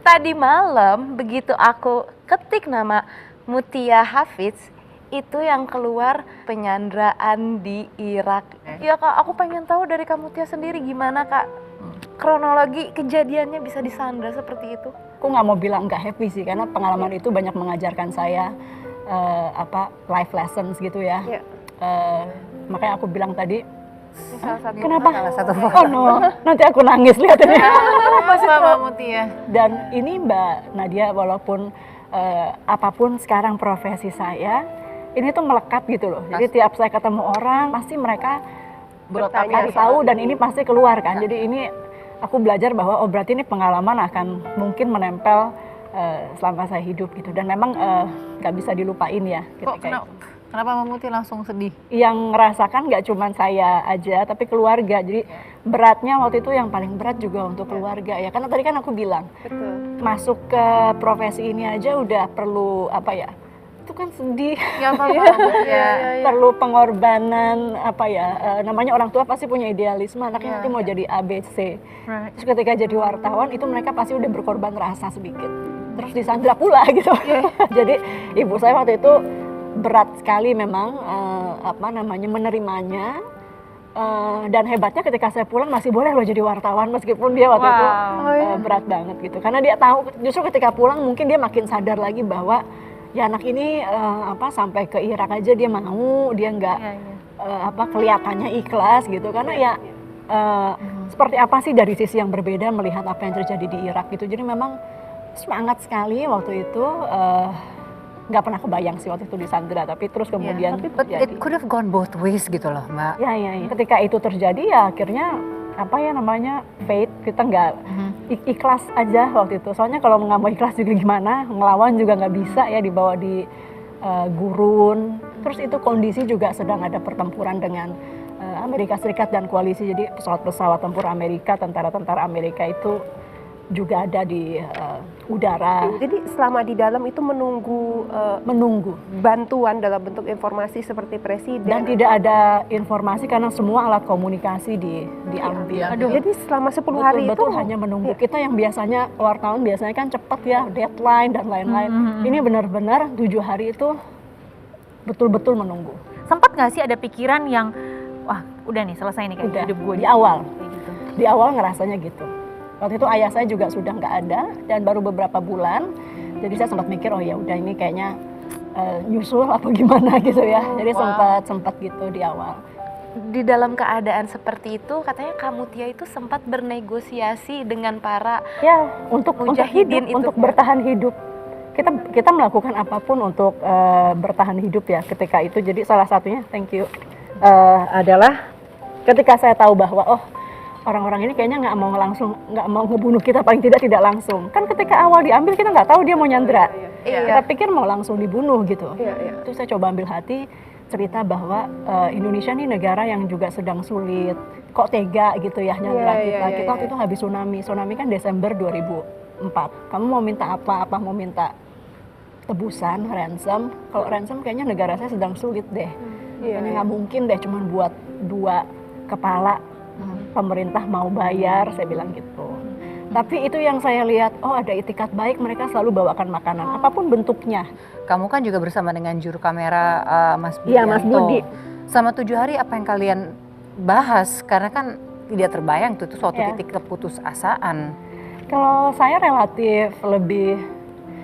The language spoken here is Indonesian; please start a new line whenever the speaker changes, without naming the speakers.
tadi malam begitu aku ketik nama Mutia Hafidz, itu yang keluar penyanderaan di Irak. Ya Kak, aku pengen tahu dari Kak Mutia sendiri gimana Kak kronologi kejadiannya bisa disandra seperti itu.
Aku nggak mau bilang nggak happy sih, karena pengalaman itu banyak mengajarkan saya life lessons gitu ya. Makanya aku bilang tadi, kenapa? Oh no, nanti aku nangis lihatnya.
Mbak Mutia.
Dan ini Mbak Nadia, walaupun apapun sekarang profesi saya, ini tuh melekat gitu loh. Jadi tiap saya ketemu orang, pasti mereka bertanya tahu dan ini pasti keluar kan. Jadi ini aku belajar bahwa oh berarti ini pengalaman akan mungkin menempel selama saya hidup gitu. Dan memang nggak bisa dilupain ya ketika itu.
Kenapa Mbak Mutia langsung sedih?
Yang ngerasakan nggak cuma saya aja, tapi keluarga. Jadi beratnya waktu itu yang paling berat juga untuk keluarga ya. Karena tadi kan aku bilang, masuk ke profesi ini aja udah perlu apa ya? Itu kan sedih.
Ya,
Perlu pengorbanan apa ya? Namanya orang tua pasti punya idealisme, anaknya nanti mau jadi ABC. Terus ketika jadi wartawan itu mereka pasti udah berkorban rasa sedikit. Terus disandra pula gitu. Jadi ibu saya waktu itu berat sekali memang menerimanya, dan hebatnya ketika saya pulang masih boleh loh jadi wartawan meskipun dia waktu itu berat banget gitu, karena dia tahu justru ketika pulang mungkin dia makin sadar lagi bahwa ya anak ini sampai ke Irak aja dia mau, dia nggak kelihatannya ikhlas gitu, karena ya seperti apa sih dari sisi yang berbeda melihat apa yang terjadi di Irak gitu. Jadi memang semangat sekali waktu itu. Nggak pernah kebayang sih waktu itu disandra, tapi terus kemudian
but it could have gone both ways gitu loh Mbak.
Ya. Ketika itu terjadi ya akhirnya fate, kita nggak ikhlas aja waktu itu. Soalnya kalau nggak mau ikhlas juga gimana, ngelawan juga nggak bisa ya, dibawa di gurun. Terus itu kondisi juga sedang ada pertempuran dengan Amerika Serikat dan koalisi, jadi pesawat-pesawat tempur Amerika, tentara-tentara Amerika itu juga ada di udara.
Jadi selama di dalam itu menunggu bantuan dalam bentuk informasi seperti presiden.
Dan tidak ada informasi karena semua alat komunikasi diambil.
Jadi selama 10 hari itu
hanya menunggu. Kita yang biasanya wartawan biasanya kan cepat ya, deadline dan lain-lain. Ini benar-benar 7 hari itu betul-betul menunggu.
Sempat nggak sih ada pikiran yang wah udah nih selesai nih kayak hidup gue
di awal. Di awal ngerasanya gitu. Waktu itu ayah saya juga sudah nggak ada dan baru beberapa bulan, jadi saya sempat mikir oh ya udah ini kayaknya nyusul apa gimana gitu ya. Jadi sempat gitu di awal.
Di dalam keadaan seperti itu katanya Kak Mutia itu sempat bernegosiasi dengan para
untuk
mujahidin
untuk bertahan hidup. Kita melakukan apapun untuk bertahan hidup ya ketika itu. Jadi salah satunya adalah ketika saya tahu bahwa orang-orang ini kayaknya nggak mau ngebunuh kita, paling tidak langsung. Kan ketika awal diambil kita nggak tahu dia mau nyandra. Kita pikir mau langsung dibunuh gitu. Itu saya coba ambil hati, cerita bahwa Indonesia ini negara yang juga sedang sulit. Kok tega gitu ya nyandra kita. Kita waktu itu habis tsunami. Tsunami kan Desember 2004. Kamu mau minta apa? Mau minta tebusan, ransom. Kalau ransom kayaknya negara saya sedang sulit deh. Kayaknya nggak mungkin deh cuman buat 2 kepala pemerintah mau bayar, saya bilang gitu. Tapi itu yang saya lihat, ada itikat baik, mereka selalu bawakan makanan, apapun bentuknya.
Kamu kan juga bersama dengan juru kamera Mas Budi.
Iya, Mas Budi.
Sama 7 hari apa yang kalian bahas? Karena kan tidak terbayang tuh suatu titik keputusasaan.
Kalau saya relatif lebih